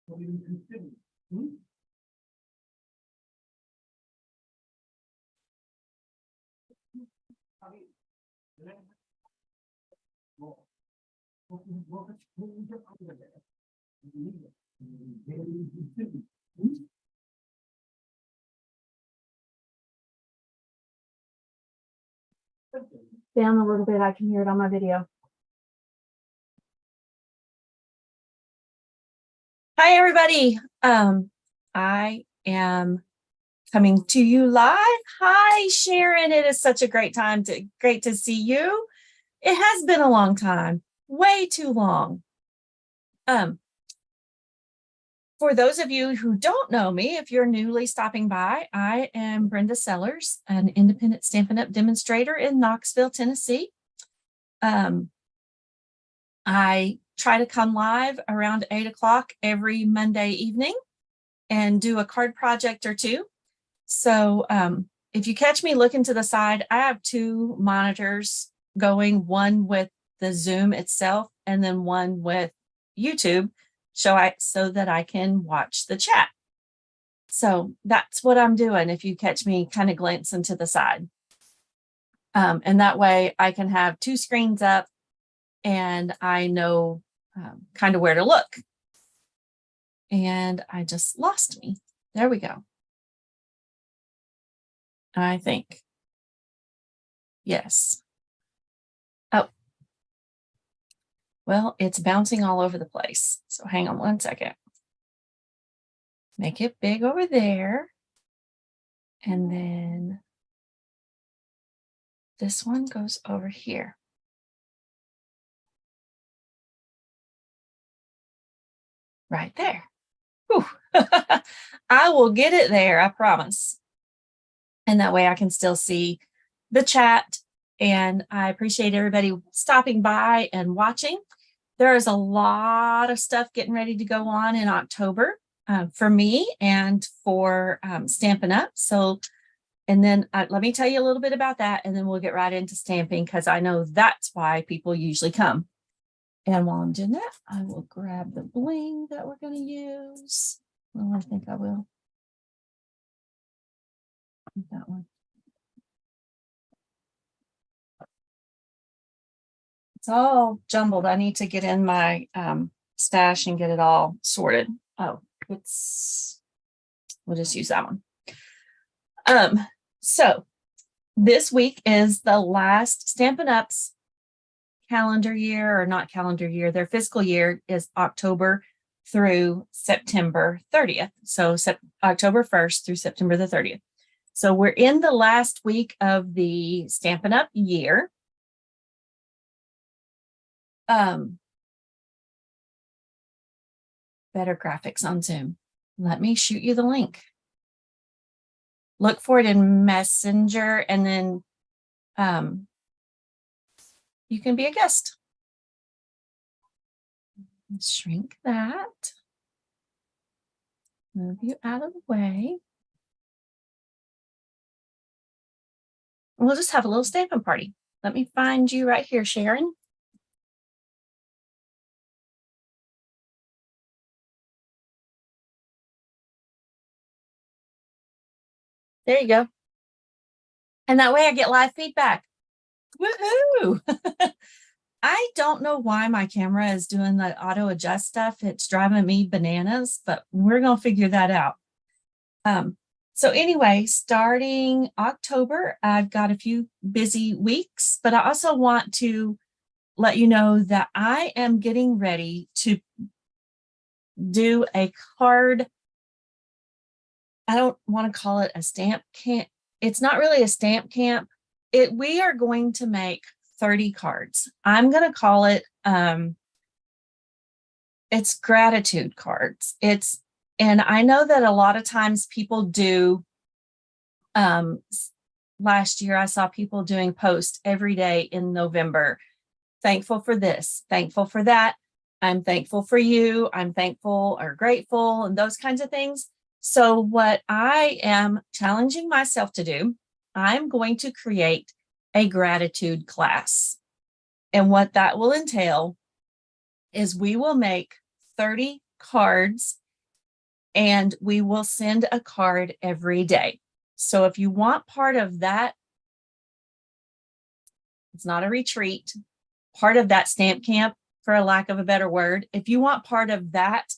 Down a little bit, I can hear it on my video. Hi, everybody. I am coming to you live. Hi, Sharon. It is such a great to see you. It has been a long time, way too long. For those of you who don't know me, if you're newly stopping by, I am Brenda Sellers, an independent Stampin' Up! Demonstrator in Knoxville, Tennessee. I try to come live around 8 o'clock every Monday evening and do a card project or two. So if you catch me looking to the side, I have two monitors going, one with the Zoom itself and then one with YouTube, so that I can watch the chat. So that's what I'm doing if you catch me kind of glancing to the side. And that way I can have two screens up and I know kind of where to look. And I just lost me. There we go. I think. Yes. Oh. Well, it's bouncing all over the place. So hang on one second. Make it big over there. And then this one goes over here. Right there. Whew. I will get it there, I promise. And that way I can still see the chat. And I appreciate everybody stopping by and watching. There is a lot of stuff getting ready to go on in October for me and for Stampin' Up. So, and then let me tell you a little bit about that, and then we'll get right into stamping, because I know that's why people usually come. And while I'm doing that, I will grab the bling that we're going to use. Well, I think I will. That one. It's all jumbled. I need to get in my stash and get it all sorted. Oh, we'll just use that one. So this week is the last Stampin' Up's calendar year, or not calendar year, their fiscal year is October through September 30th. So October 1st through September the 30th. So we're in the last week of the Stampin' Up! Year. Better graphics on Zoom. Let me shoot you the link. Look for it in Messenger, and then you can be a guest. Shrink that. Move you out of the way. We'll just have a little stamping party. Let me find you right here, Sharon. There you go. And that way I get live feedback. Woohoo! I don't know why my camera is doing the auto adjust stuff. It's driving me bananas, but we're going to figure that out. So anyway, starting October, I've got a few busy weeks, but I also want to let you know that I am getting ready to do a card. I don't want to call it a stamp camp. It's not really a stamp camp. We are going to make 30 cards. I'm going to call it, it's gratitude cards. And I know that a lot of times people do, last year I saw people doing posts every day in November. Thankful for this, thankful for that. I'm thankful for you. I'm thankful or grateful, and those kinds of things. So what I am challenging myself to do, I'm going to create a gratitude class. And what that will entail is we will make 30 cards and we will send a card every day. So if you want part of that, it's not a retreat, part of that stamp camp, for a lack of a better word, if you want part of that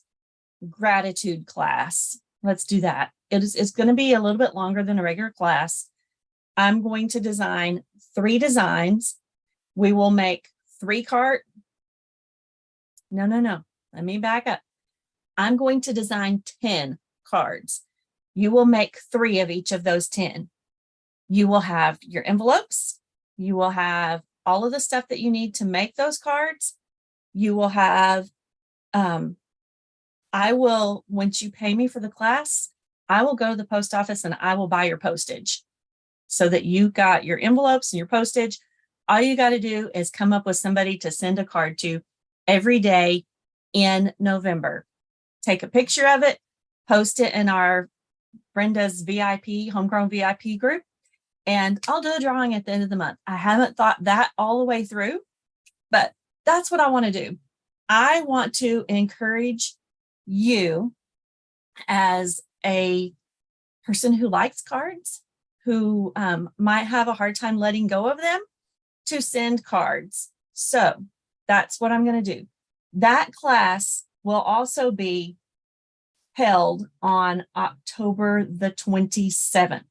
gratitude class, let's do that. It's going to be a little bit longer than a regular class. I'm going to design 3 designs. We will make 3 card. No. Let me back up. I'm going to design 10 cards. You will make 3 of each of those 10. You will have your envelopes. You will have all of the stuff that you need to make those cards. You will have, I will, once you pay me for the class, I will go to the post office and I will buy your postage so that you got your envelopes and your postage. All you got to do is come up with somebody to send a card to every day in November. Take a picture of it, post it in our Brenda's VIP, Homegrown VIP group, and I'll do a drawing at the end of the month. I haven't thought that all the way through, but that's what I want to do. I want to encourage you as a person who likes cards, who might have a hard time letting go of them, to send cards. So that's what I'm going to do. That class will also be held on October the 27th.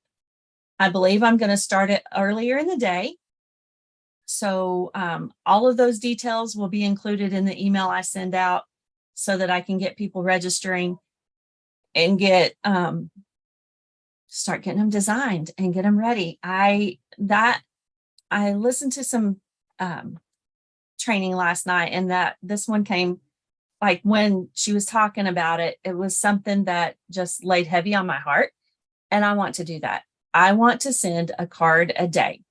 I believe I'm going to start it earlier in the day. So all of those details will be included in the email I send out so that I can get people registering and get start getting them designed and get them ready. I listened to some training last night, and that this one came, like when she was talking about it, it was something that just laid heavy on my heart. And I want to do that. I want to send a card a day.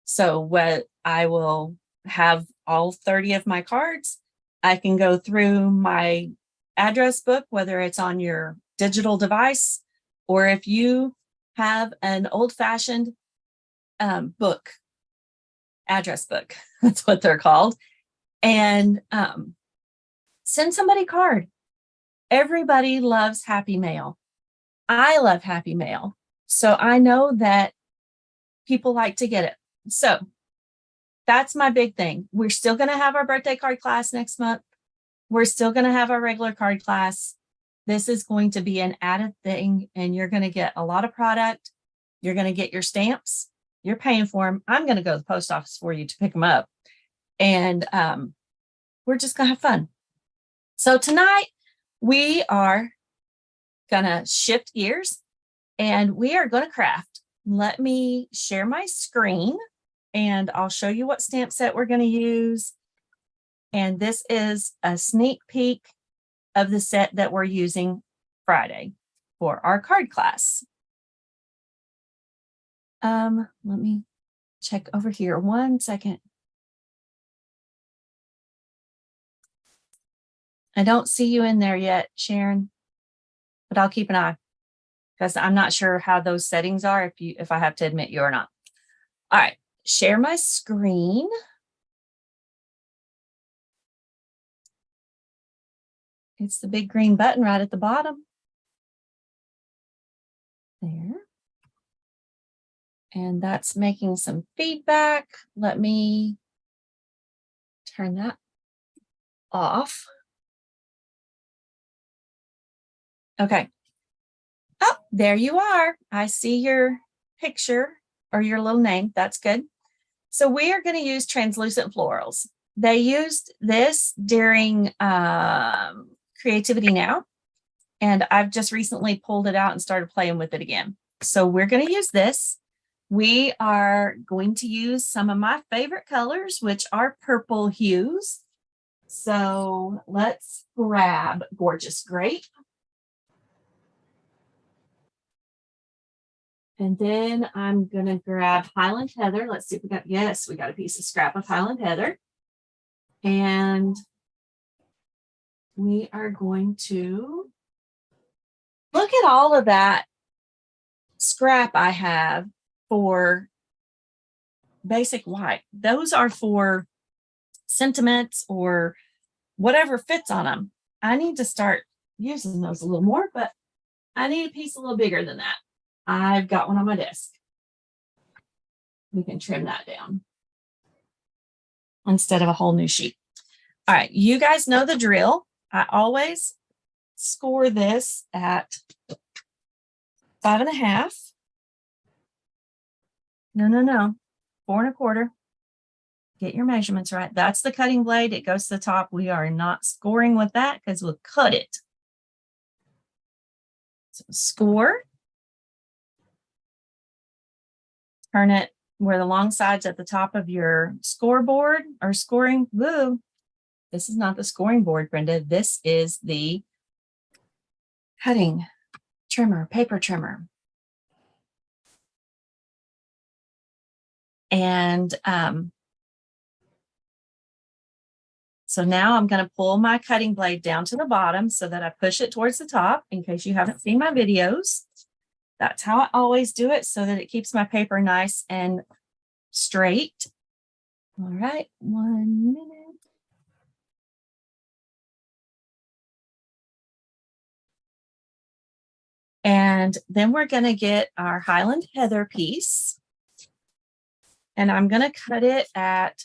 So what I will have all 30 of my cards. I can go through my address book, whether it's on your digital device, or if you have an old-fashioned book, address book, that's what they're called, and send somebody a card. Everybody loves happy mail. I love happy mail. So I know that people like to get it. So that's my big thing. We're still going to have our birthday card class next month. We're still going to have our regular card class. This is going to be an added thing, and you're going to get a lot of product. You're going to get your stamps. You're paying for them. I'm going to go to the post office for you to pick them up. And we're just going to have fun. So tonight we are going to shift gears and we are going to craft. Let me share my screen and I'll show you what stamp set we're going to use. And this is a sneak peek of the set that we're using Friday for our card class. Let me check over here 1 second. I don't see you in there yet, Sharon, but I'll keep an eye because I'm not sure how those settings are if I have to admit you or not. All right, share my screen. It's the big green button right at the bottom. There. And that's making some feedback. Let me turn that off. Okay. Oh, there you are. I see your picture or your little name. That's good. So we are going to use translucent florals. They used this during Creativity Now, and I've just recently pulled it out and started playing with it again. So we're going to use this. We are going to use some of my favorite colors, which are purple hues. So let's grab Gorgeous Grape. And then I'm going to grab Highland Heather. Let's see if we got, yes, we got a piece of scrap of Highland Heather. And we are going to look at all of that scrap I have for basic white. Those are for sentiments or whatever fits on them. I need to start using those a little more, but I need a piece a little bigger than that. I've got one on my desk. We can trim that down instead of a whole new sheet. All right, you guys know the drill. I always score this at 5.5. No, 4.25. Get your measurements right. That's the cutting blade. It goes to the top. We are not scoring with that because we'll cut it. So score. Turn it where the long side's at the top of your scoreboard or scoring. Woo. This is not the scoring board, Brenda. This is the cutting trimmer, paper trimmer. And so now I'm going to pull my cutting blade down to the bottom so that I push it towards the top in case you haven't seen my videos. That's how I always do it so that it keeps my paper nice and straight. All right, 1 minute. And then we're going to get our Highland Heather piece. And I'm going to cut it at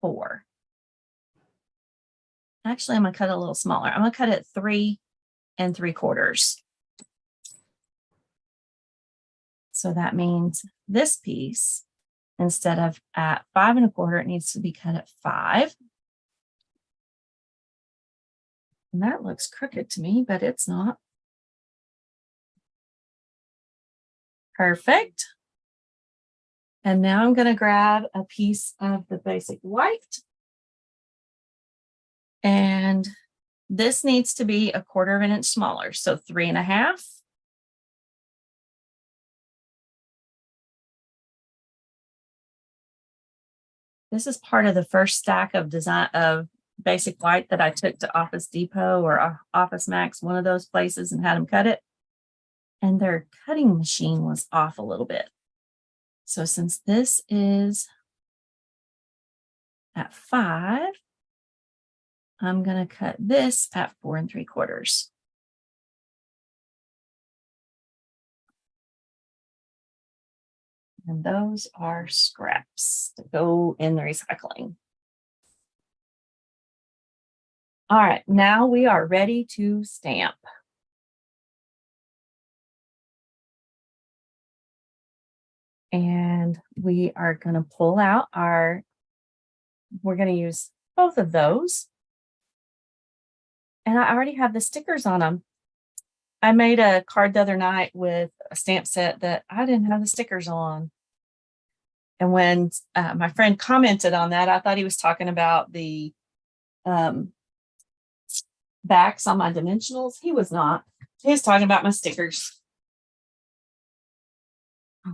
4. Actually, I'm going to cut it a little smaller. I'm going to cut it 3 3/4. So that means this piece, instead of at 5 1/4, it needs to be cut at 5. And that looks crooked to me, but it's not. Perfect. And now I'm going to grab a piece of the basic white. And this needs to be 1/4 of an inch smaller. So 3.5. This is part of the first stack of design of basic white that I took to Office Depot or Office Max, one of those places, and had them cut it. And their cutting machine was off a little bit. So since this is at 5, I'm going to cut this at 4 3/4. And those are scraps to go in the recycling. All right, now we are ready to stamp. And we are going to pull out we're going to use both of those. And I already have the stickers on them. I made a card the other night with a stamp set that I didn't have the stickers on. And when my friend commented on that, I thought he was talking about the backs on my dimensionals. He was not. He was talking about my stickers. I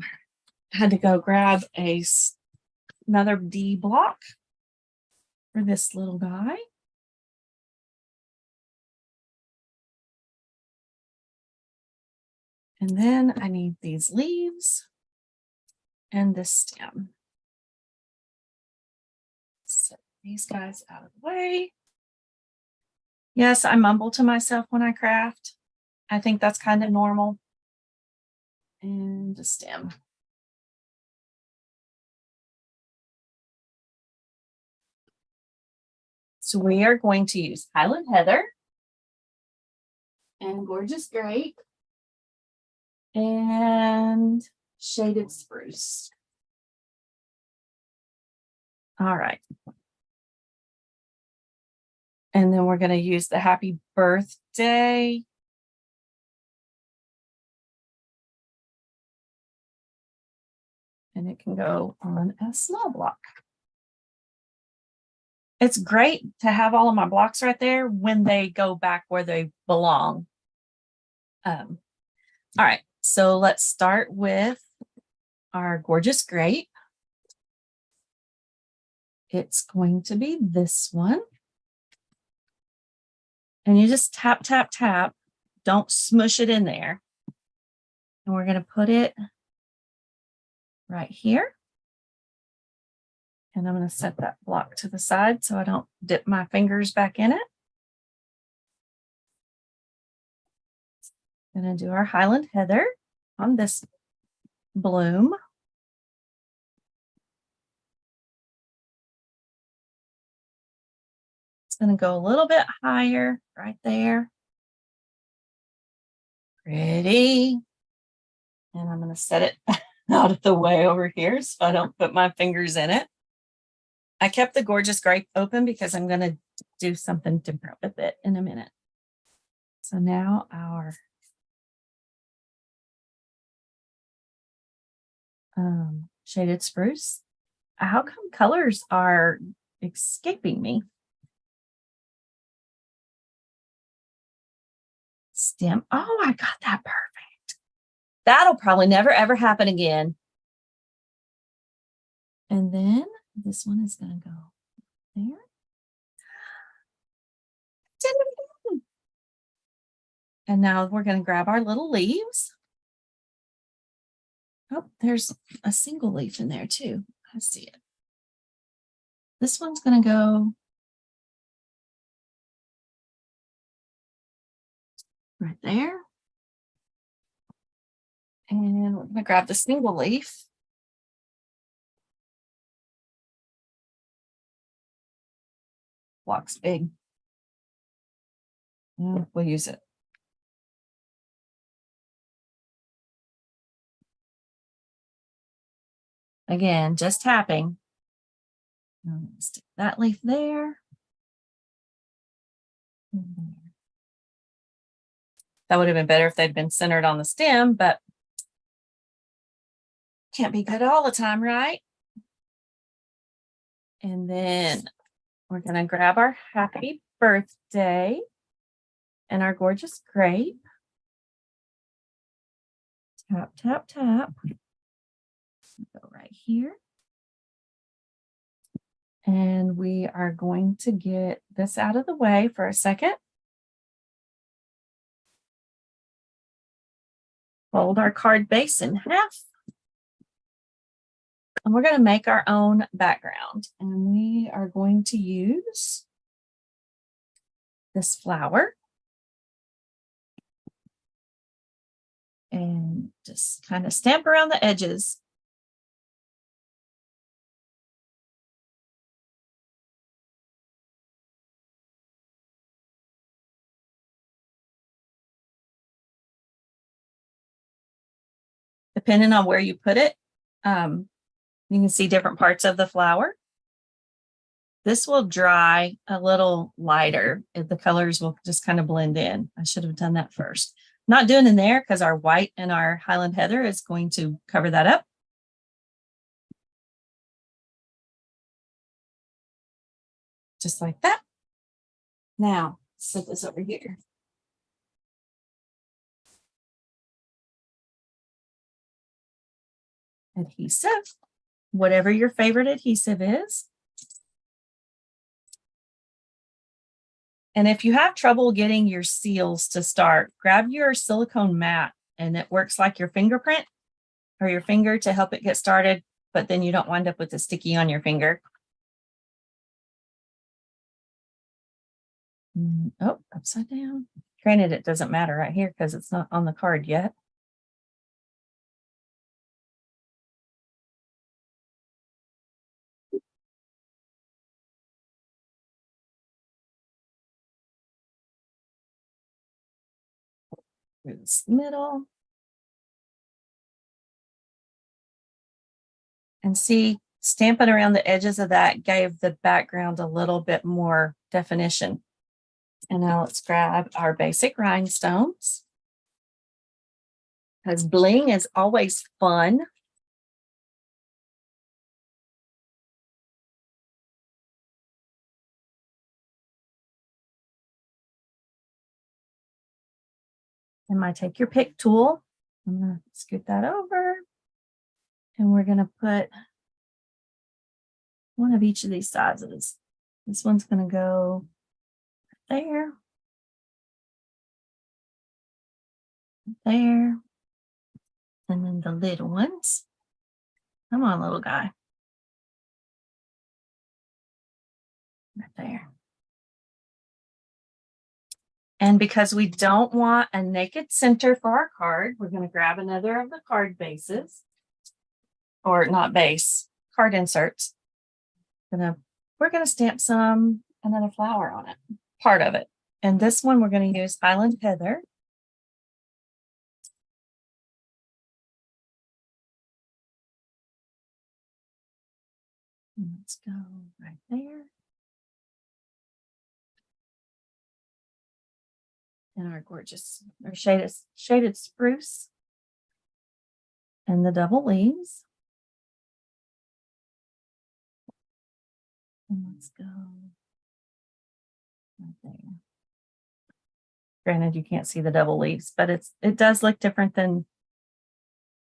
had to go grab another D block for this little guy. And then I need these leaves and this stem. Set these guys out of the way. Yes, I mumble to myself when I craft. I think that's kind of normal. And the stem. So we are going to use Highland Heather and Gorgeous Grape and Shaded Spruce. All right. And then we're going to use the Happy Birthday. And it can go on a small block. It's great to have all of my blocks right there when they go back where they belong. All right, so let's start with our Gorgeous Grape. It's going to be this one. And you just tap, tap, tap. Don't smush it in there. And we're going to put it right here. And I'm going to set that block to the side so I don't dip my fingers back in it. Gonna do our Highland Heather on this bloom. It's gonna go a little bit higher right there. Pretty. And I'm gonna set it out of the way over here so I don't put my fingers in it. I kept the Gorgeous Grape open because I'm gonna do something different with it in a minute. So now our shaded spruce. How come colors are escaping me? Stem. Oh, I got that perfect. That'll probably never ever happen again. And then this one is going to go there. And now we're going to grab our little leaves. Oh, there's a single leaf in there too. I see it. This one's going to go right there. And we're going to grab the single leaf. Block's big. Yeah, we'll use it. Again, just tapping. Stick that leaf there. That would have been better if they'd been centered on the stem, but can't be good all the time, right? And then we're going to grab our Happy Birthday and our Gorgeous Grape. Tap, tap, tap. Go right here. And we are going to get this out of the way for a second. Fold our card base in half. And we're going to make our own background. And we are going to use this flower. And just kind of stamp around the edges. Depending on where you put it, you can see different parts of the flower. This will dry a little lighter. The colors will just kind of blend in. I should have done that first. Not doing in there because our white and our Highland Heather is going to cover that up. Just like that. Now, set this over here. Adhesive, whatever your favorite adhesive is. And if you have trouble getting your seals to start, grab your silicone mat and it works like your fingerprint or your finger to help it get started, but then you don't wind up with the sticky on your finger. Oh, upside down. Granted, it doesn't matter right here because it's not on the card yet. Through this middle. And see, stamping around the edges of that gave the background a little bit more definition. And now let's grab our basic rhinestones. Because bling is always fun. And my take your pick tool. I'm going to scoot that over. And we're going to put one of each of these sizes. This one's going to go there. There. And then the little ones. Come on, little guy. Right there. And because we don't want a naked center for our card, we're going to grab another of the card bases, or not base, card inserts. We're going to stamp another flower on it, part of it. And this one, we're going to use Highland Heather. Let's go right there. And our gorgeous, our shaded spruce. And the double leaves. And let's go right there. Granted, you can't see the double leaves, but it does look different than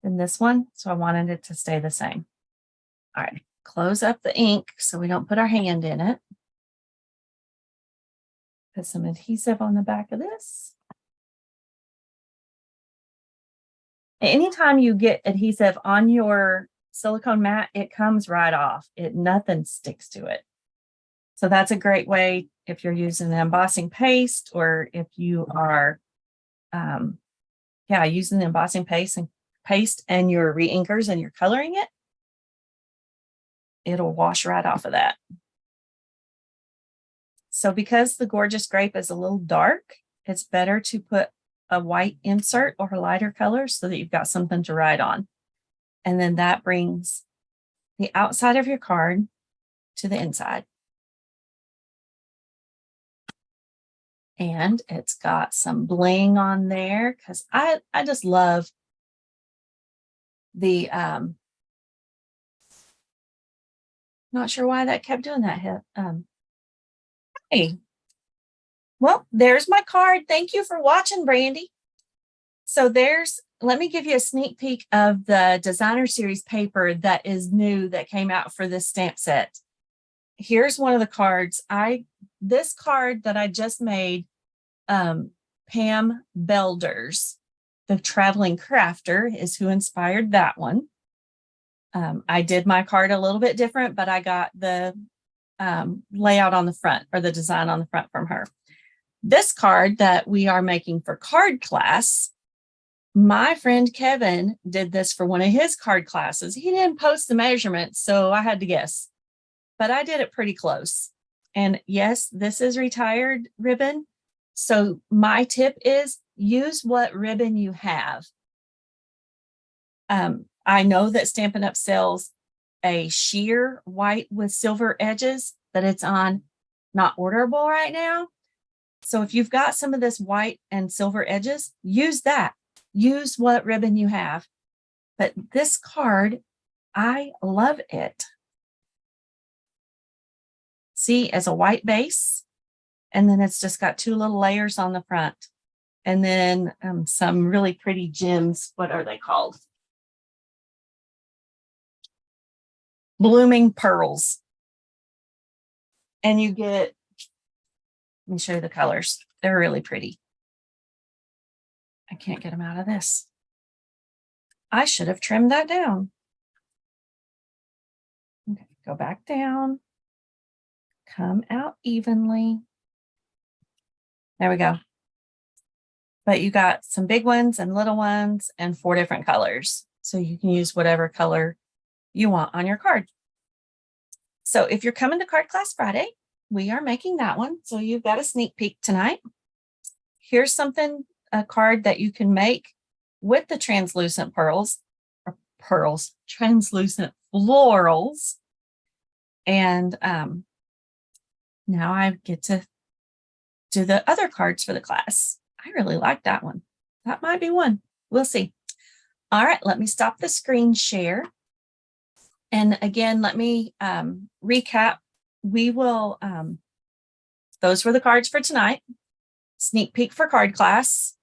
this one. So I wanted it to stay the same. All right, close up the ink so we don't put our hand in it. Put some adhesive on the back of this. Anytime you get adhesive on your silicone mat, it comes right off. Nothing sticks to it. So that's a great way if you're using an embossing paste, or if you are, using the embossing paste and your re-inkers and you're coloring it, it'll wash right off of that. So because the Gorgeous Grape is a little dark, it's better to put a white insert or a lighter color so that you've got something to write on. And then that brings the outside of your card to the inside. And it's got some bling on there because I just love the, not sure why that kept doing that. Hey, well, there's my card. Thank you for watching, Brandy. So let me give you a sneak peek of the designer series paper that is new that came out for this stamp set. Here's one of the cards. This card that I just made, Pam Belders, the Traveling Crafter, is who inspired that one. I did my card a little bit different, but I got the layout on the front, or the design on the front, from her. This card that we are making for card class, my friend Kevin did this for one of his card classes. He didn't post the measurements, so I had to guess, but I did it pretty close. And yes, this is retired ribbon. So my tip is use what ribbon you have. I know that Stampin' Up sells a sheer white with silver edges, but it's on not orderable right now. So if you've got some of this white and silver edges, use that. Use what ribbon you have. But this card, I love it. See, as a white base, and then it's just got two little layers on the front, and then some really pretty gems. What are they called? Blooming pearls. And you get, let me show you the colors. They're really pretty. I can't get them out of this. I should have trimmed that down. Okay, go back down. Come out evenly. There we go. But you got some big ones and little ones and 4 different colors. So you can use whatever color you want on your card. So if you're coming to Card Class Friday, we are making that one. So you've got a sneak peek tonight. Here's a card that you can make with the translucent translucent florals. And now I get to do the other cards for the class. I really like that one. That might be one. We'll see. All right, let me stop the screen share. And again, let me recap. We will, those were the cards for tonight. Sneak peek for card class,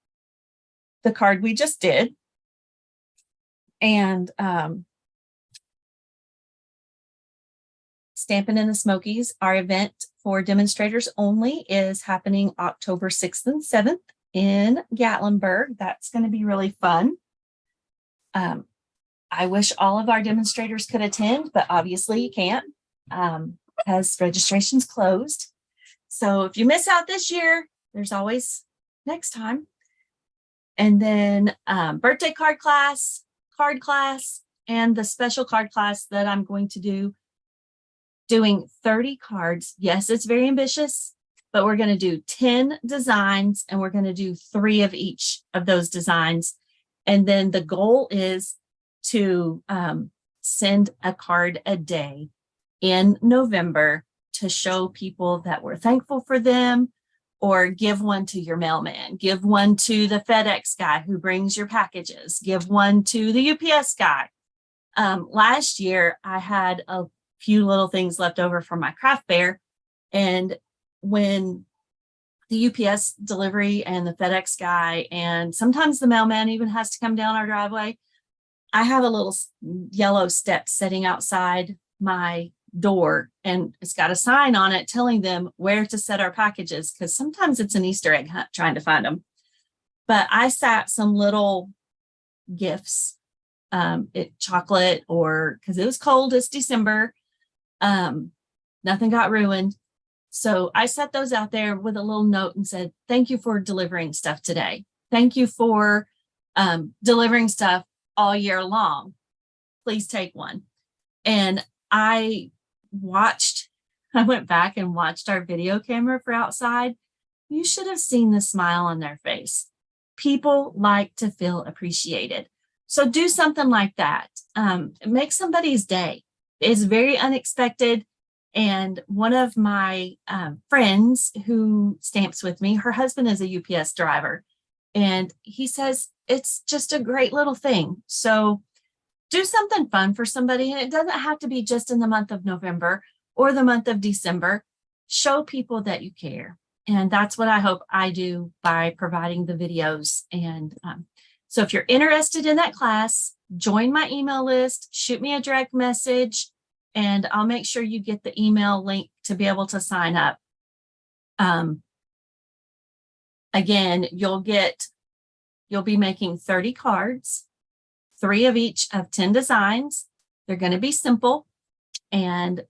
the card we just did. And Stampin' in the Smokies, our event for demonstrators only, is happening October 6th and 7th in Gatlinburg. That's going to be really fun. I wish all of our demonstrators could attend, but obviously you can't because registration's closed. So if you miss out this year, there's always next time. And then birthday card class, and the special card class that I'm going to do, doing 30 cards. Yes, it's very ambitious, but we're going to do 10 designs and we're going to do 3 of each of those designs. And then the goal is to send a card a day in November to show people that we're thankful for them, or give one to your mailman, give one to the FedEx guy who brings your packages, give one to the UPS guy. Last year, I had a few little things left over from my craft fair. And when the UPS delivery and the FedEx guy, and sometimes the mailman even has to come down our driveway, I have a little yellow step sitting outside my door, and it's got a sign on it telling them where to set our packages, because sometimes it's an Easter egg hunt trying to find them. But I sat some little gifts, chocolate, or because it was cold, it's December, nothing got ruined. So I set those out there with a little note and said, thank you for delivering stuff today. Thank you for delivering stuff all year long. Please take one. And I went back and watched our video camera for outside. You should have seen the smile on their face. People like to feel appreciated. So do something like that. Make somebody's day. It's very unexpected. And one of my friends who stamps with me, her husband is a UPS driver. And he says, it's just a great little thing. So do something fun for somebody. And it doesn't have to be just in the month of November or the month of December. Show people that you care. And that's what I hope I do by providing the videos. And so if you're interested in that class, join my email list, shoot me a direct message, and I'll make sure you get the email link to be able to sign up. Again, you'll be making 30 cards, 3 of each of 10 designs. They're going to be simple. And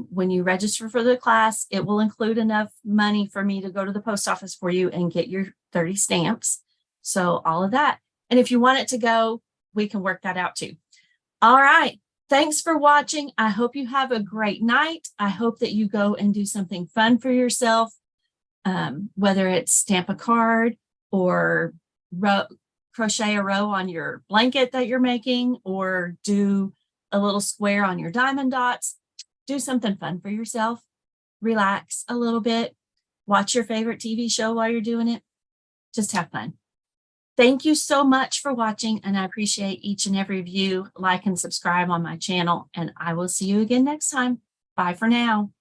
when you register for the class, it will include enough money for me to go to the post office for you and get your 30 stamps. So all of that. And if you want it to go, we can work that out too. All right. Thanks for watching. I hope you have a great night. I hope that you go and do something fun for yourself, whether it's stamp a card or crochet a row on your blanket that you're making, or do a little square on your diamond dots. Do something fun for yourself. Relax a little bit. Watch your favorite TV show while you're doing it. Just have fun. Thank you so much for watching, and I appreciate each and every of you. Like and subscribe on my channel, and I will see you again next time. Bye for now.